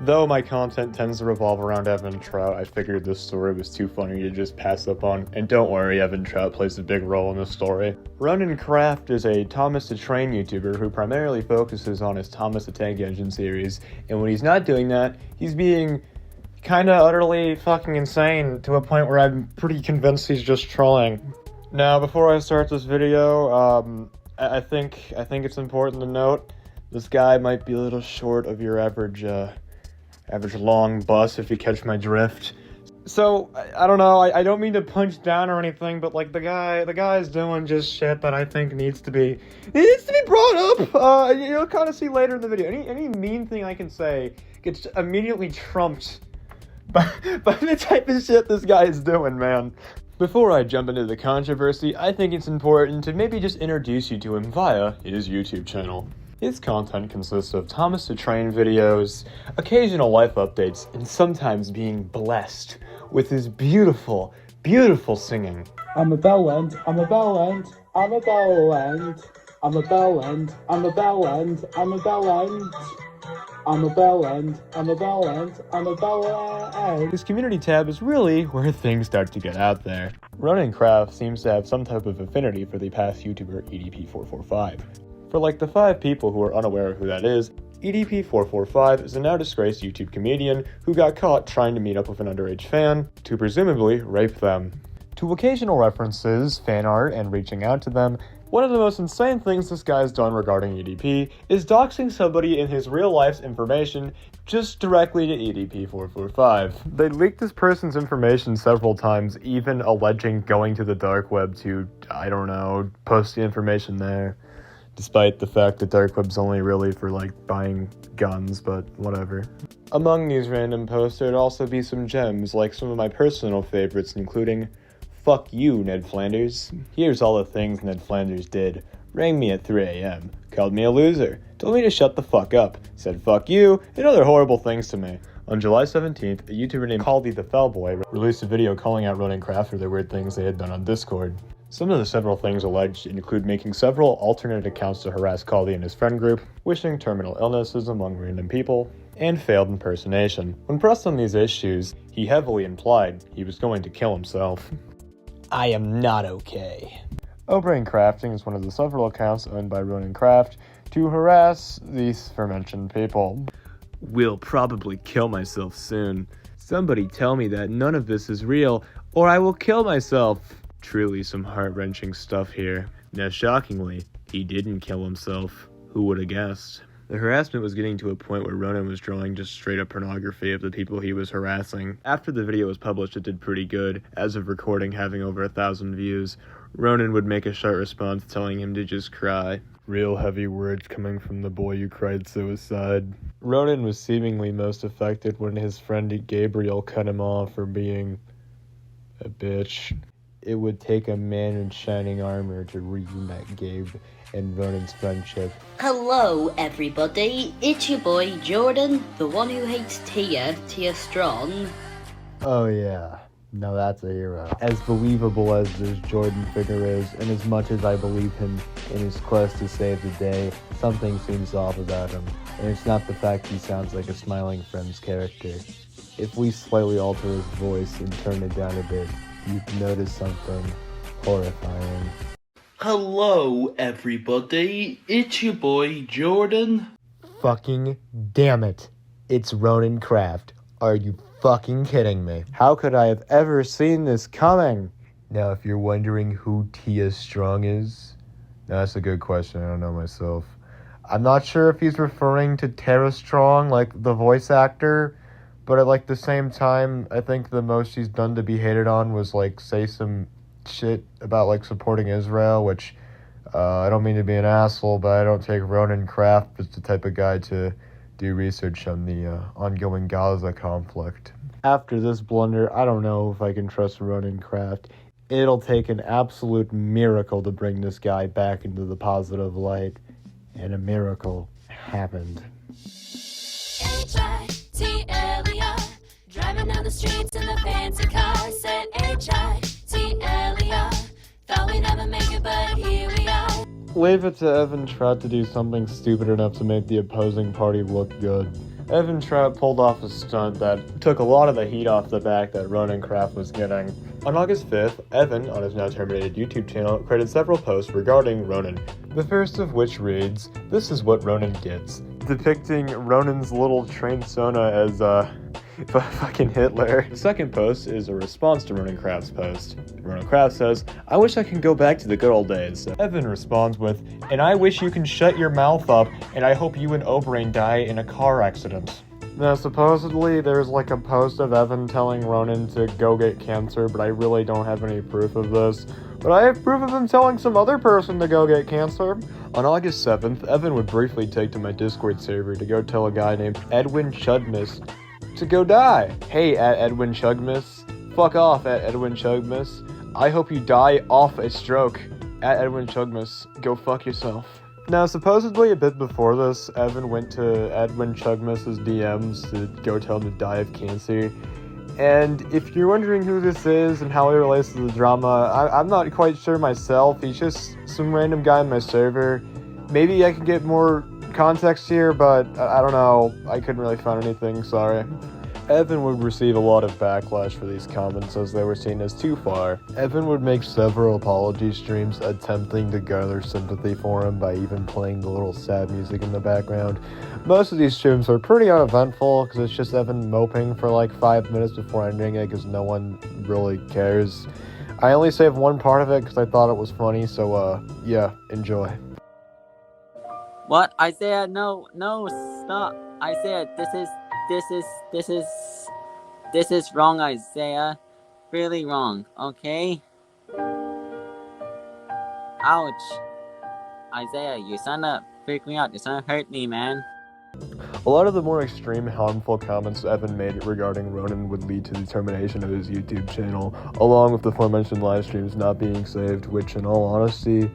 Though my content tends to revolve around Evan Trout, I figured this story was too funny to just pass up on, and don't worry, Evan Trout plays a big role in this story. Ronan Craft is a Thomas the Train YouTuber who primarily focuses on his Thomas the Tank Engine series, and when he's not doing that, he's being kinda utterly fucking insane to a point where I'm pretty convinced he's just trolling. Now, before I start this video, I think it's important to note this guy might be a little short of your average long bus, if you catch my drift. So, I don't know, I don't mean to punch down or anything, but like the guy's doing just shit that I think needs to be brought up. You'll kind of see later in the video. Any mean thing I can say gets immediately trumped by the type of shit this guy is doing, man. Before I jump into the controversy, I think it's important to maybe just introduce you to him via his YouTube channel. His content consists of Thomas the Train videos, occasional life updates, and sometimes being blessed with his beautiful, beautiful singing. I'm a bell end, I'm a bell end, I'm a bell end, I'm a bell end, I'm a bell end, I'm a bell end, I'm a bell end, I'm a bell end, I'm a bell end. His community tab is really where things start to get out there. Ronan Craft seems to have some type of affinity for the past YouTuber EDP445. For like the 5 people who are unaware of who that is, EDP445 is a now disgraced YouTube comedian who got caught trying to meet up with an underage fan to presumably rape them. To occasional references, fan art, and reaching out to them, one of the most insane things this guy's done regarding EDP is doxing somebody in his real life's information just directly to EDP445. They leaked this person's information several times, even alleging going to the dark web to, I don't know, post the information there. Despite the fact that dark web's only really for like buying guns, but whatever. Among these random posts there'd also be some gems, like some of my personal favorites, including "Fuck you, Ned Flanders. Here's all the things Ned Flanders did. Rang me at 3 a.m, called me a loser, told me to shut the fuck up, said fuck you, and other horrible things to me." On July 17th, a YouTuber named Caldy the Fellboy released a video calling out Ronan Craft for the weird things they had done on Discord. Some of the several things alleged include making several alternate accounts to harass Caldy and his friend group, wishing terminal illnesses among random people, and failed impersonation. When pressed on these issues, he heavily implied he was going to kill himself. I am not okay. O'Brain Crafting is one of the several accounts owned by Ronan Craft to harass these aforementioned people. Will probably kill myself soon. Somebody tell me that none of this is real, or I will kill myself. Truly some heart-wrenching stuff here. Now shockingly, he didn't kill himself. Who would have guessed? The harassment was getting to a point where Ronan was drawing just straight-up pornography of the people he was harassing. After the video was published, it did pretty good, as of recording having over 1,000 views. Ronan would make a short response telling him to just cry. Real heavy words coming from the boy who cried suicide. Ronan was seemingly most affected when his friend Gabriel cut him off for being a bitch. It would take a man in shining armor to reunite Gabe and Ronan's friendship. Hello everybody, it's your boy Jordan, the one who hates Tia Strong. Oh yeah, now that's a hero. As believable as this Jordan figure is, and as much as I believe him in his quest to save the day, something seems off about him. And it's not the fact he sounds like a Smiling Friends character. If we slightly alter his voice and turn it down a bit, you'd notice something horrifying. Hello, everybody. It's your boy, Jordan. Fucking damn it. It's Ronan Craft. Are you fucking kidding me? How could I have ever seen this coming? Now, if you're wondering who Tia Strong is, that's a good question. I don't know myself. I'm not sure if he's referring to Tara Strong, like the voice actor, but at like the same time, I think the most he's done to be hated on was like say some shit about like supporting Israel, which I don't mean to be an asshole, but I don't take Ronan Craft as the type of guy to do research on the ongoing Gaza conflict. After this blunder, I don't know if I can trust Ronan Craft. It'll take an absolute miracle to bring this guy back into the positive light, and a miracle happened. H-I-T-L-E-R, driving down the streets in the fancy car, said H-I-T-L-E-R, thought we'd never make it, but here we are. Leave it to Evan Trout to do something stupid enough to make the opposing party look good. Evan Trout pulled off a stunt that took a lot of the heat off the back that Ronan Craft was getting. On August 5th, Evan, on his now terminated YouTube channel, created several posts regarding Ronan. The first of which reads, "This is what Ronan gets," depicting Ronan's little trained Sona as, fucking Hitler. The second post is a response to Ronan Craft's post. Ronan Craft says, "I wish I can go back to the good old days." Evan responds with, "And I wish you can shut your mouth up, and I hope you and Oberyn die in a car accident." Now, supposedly, there's like a post of Evan telling Ronan to go get cancer, but I really don't have any proof of this. But I have proof of him telling some other person to go get cancer. On August 7th, Evan would briefly take to my Discord server to go tell a guy named Edwin Chudmas to go die. "Hey, at Edwin Chugmas. Fuck off, at Edwin Chugmas. I hope you die off a stroke. At Edwin Chugmas. Go fuck yourself." Now, supposedly a bit before this, Evan went to Edwin Chugmas's DMs to go tell him to die of cancer. And if you're wondering who this is and how he relates to the drama, I'm not quite sure myself. He's just some random guy on my server. Maybe I can get more context here, but I don't know. I couldn't really find anything, sorry. Evan would receive a lot of backlash for these comments as they were seen as too far. Evan would make several apology streams attempting to garner sympathy for him by even playing the little sad music in the background. Most of these streams are pretty uneventful because it's just Evan moping for like 5 minutes before ending it because no one really cares. I only saved one part of it because I thought it was funny, so yeah, enjoy. What? Isaiah, no, stop. Isaiah, this is wrong, Isaiah. Really wrong, okay? Ouch. Isaiah, you sound up freaking out. You sound hurt me, man. A lot of the more extreme, harmful comments Evan made regarding Ronan would lead to the termination of his YouTube channel, along with the aforementioned live streams not being saved, which in all honesty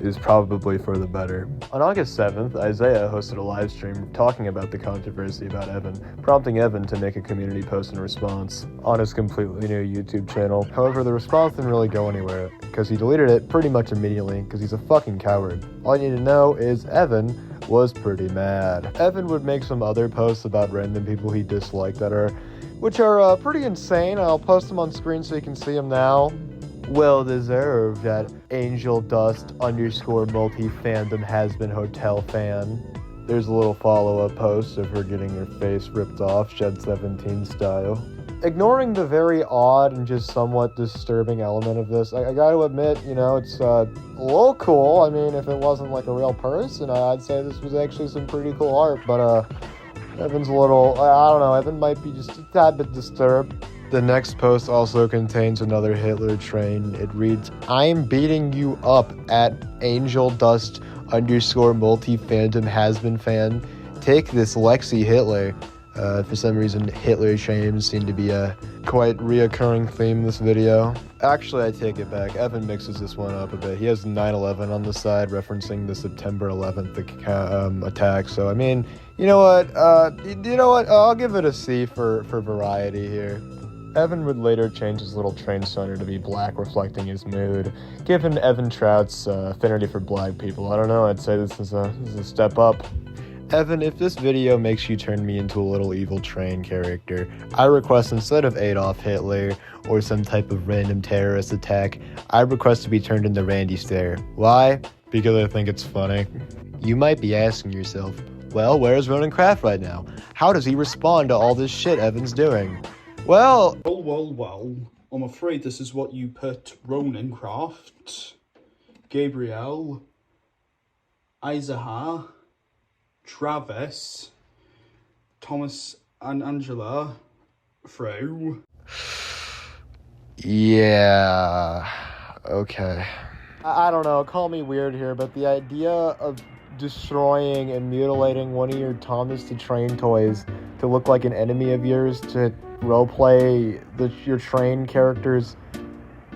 is probably for the better. On August 7th, Isaiah hosted a live stream talking about the controversy about Evan, prompting Evan to make a community post in response on his completely new YouTube channel. However, the response didn't really go anywhere, because he deleted it pretty much immediately, because he's a fucking coward. All you need to know is Evan was pretty mad. Evan would make some other posts about random people he disliked which are pretty insane. I'll post them on screen so you can see them now. Well deserved at Angel Dust _ multi-fandom has been hotel fan. There's a little follow-up post of her getting her face ripped off, Shed 17 style. Ignoring the very odd and just somewhat disturbing element of this, I gotta admit, it's a little cool. I mean, if it wasn't like a real person, I'd say this was actually some pretty cool art, but Evan's a little, I don't know, Evan might be just a tad bit disturbed. The next post also contains another Hitler train. It reads, "I'm beating you up at Angel Dust _ multi-fandom has been fan. Take this Lexi Hitler." For some reason, Hitler shames seem to be a quite reoccurring theme in this video. Actually, I take it back. Evan mixes this one up a bit. He has 9/11 on the side, referencing the September 11th attack. So, I mean, you know what? I'll give it a C for variety here. Evan would later change his little train center to be black, reflecting his mood. Given Evan Trout's affinity for black people, I don't know, I'd say this is a step up. Evan, if this video makes you turn me into a little evil train character, I request instead of Adolf Hitler or some type of random terrorist attack, I request to be turned into Randy Stare. Why? Because I think it's funny. You might be asking yourself, well, where's Ronan Craft right now? How does he respond to all this shit Evan's doing? Well, I'm afraid this is what you put Ronan Craft, Gabriel, Isaiah, Travis, Thomas and Angela through. Yeah, okay. I don't know, call me weird here, but the idea of destroying and mutilating one of your Thomas the Train toys to look like an enemy of yours, to roleplay your train characters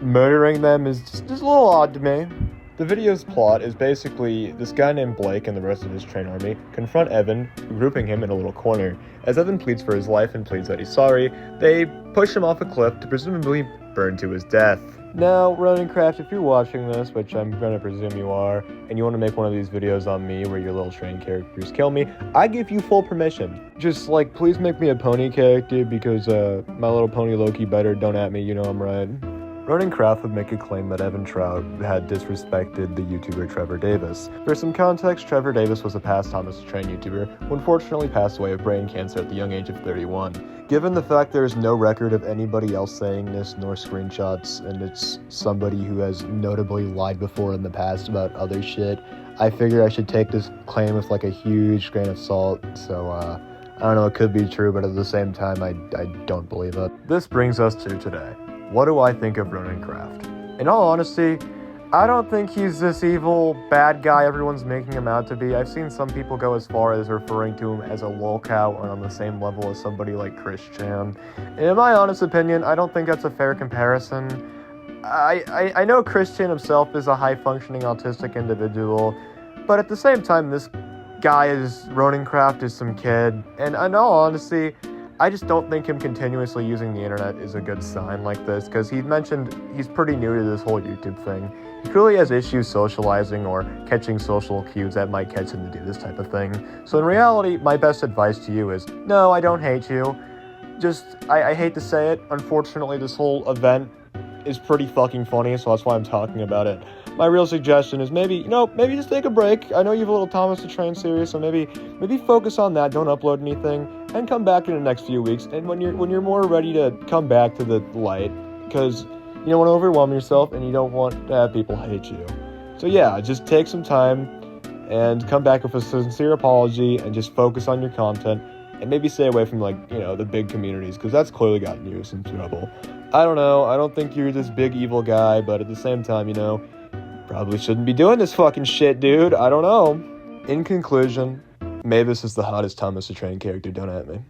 murdering them is just a little odd to me. The video's plot is basically this guy named Blake and the rest of his train army confront Evan, grouping him in a little corner. As Evan pleads for his life and pleads that he's sorry, they push him off a cliff to presumably burn to his death. Now, Ronancraft, if you're watching this, which I'm gonna presume you are, and you want to make one of these videos on me where your little train characters kill me, I give you full permission. Just, like, please make me a pony character because, My Little Pony Loki better don't at me, you know I'm right. Ronancraft would make a claim that Evan Trout had disrespected the YouTuber Trevor Davis. For some context, Trevor Davis was a past Thomas the Train YouTuber who unfortunately passed away of brain cancer at the young age of 31. Given the fact there is no record of anybody else saying this, nor screenshots, and it's somebody who has notably lied before in the past about other shit, I figure I should take this claim with like a huge grain of salt, so I don't know, it could be true, but at the same time, I don't believe it. This brings us to today. What do I think of Ronancraft? In all honesty, I don't think he's this evil, bad guy everyone's making him out to be. I've seen some people go as far as referring to him as a lolcow or on the same level as somebody like Christian. In my honest opinion, I don't think that's a fair comparison. I know Christian himself is a high-functioning autistic individual, but at the same time, this guy Ronancraft is some kid, and in all honesty, I just don't think him continuously using the internet is a good sign like this, because he mentioned he's pretty new to this whole YouTube thing. He clearly has issues socializing or catching social cues that might catch him to do this type of thing. So in reality, my best advice to you is, no, I don't hate you. Just, I hate to say it, unfortunately this whole event is pretty fucking funny, so that's why I'm talking about it. My real suggestion is maybe just take a break. I know you have a little Thomas the Train series, so maybe focus on that, don't upload anything, and come back in the next few weeks, and when you're more ready to come back to the light, because you don't want to overwhelm yourself, and you don't want to have people hate you. So yeah, just take some time, and come back with a sincere apology, and just focus on your content, and maybe stay away from, the big communities, because that's clearly gotten you some trouble. I don't know, I don't think you're this big evil guy, but at the same time, probably shouldn't be doing this fucking shit, dude. I don't know. In conclusion, Mavis is the hottest Thomas the Train character, don't at me.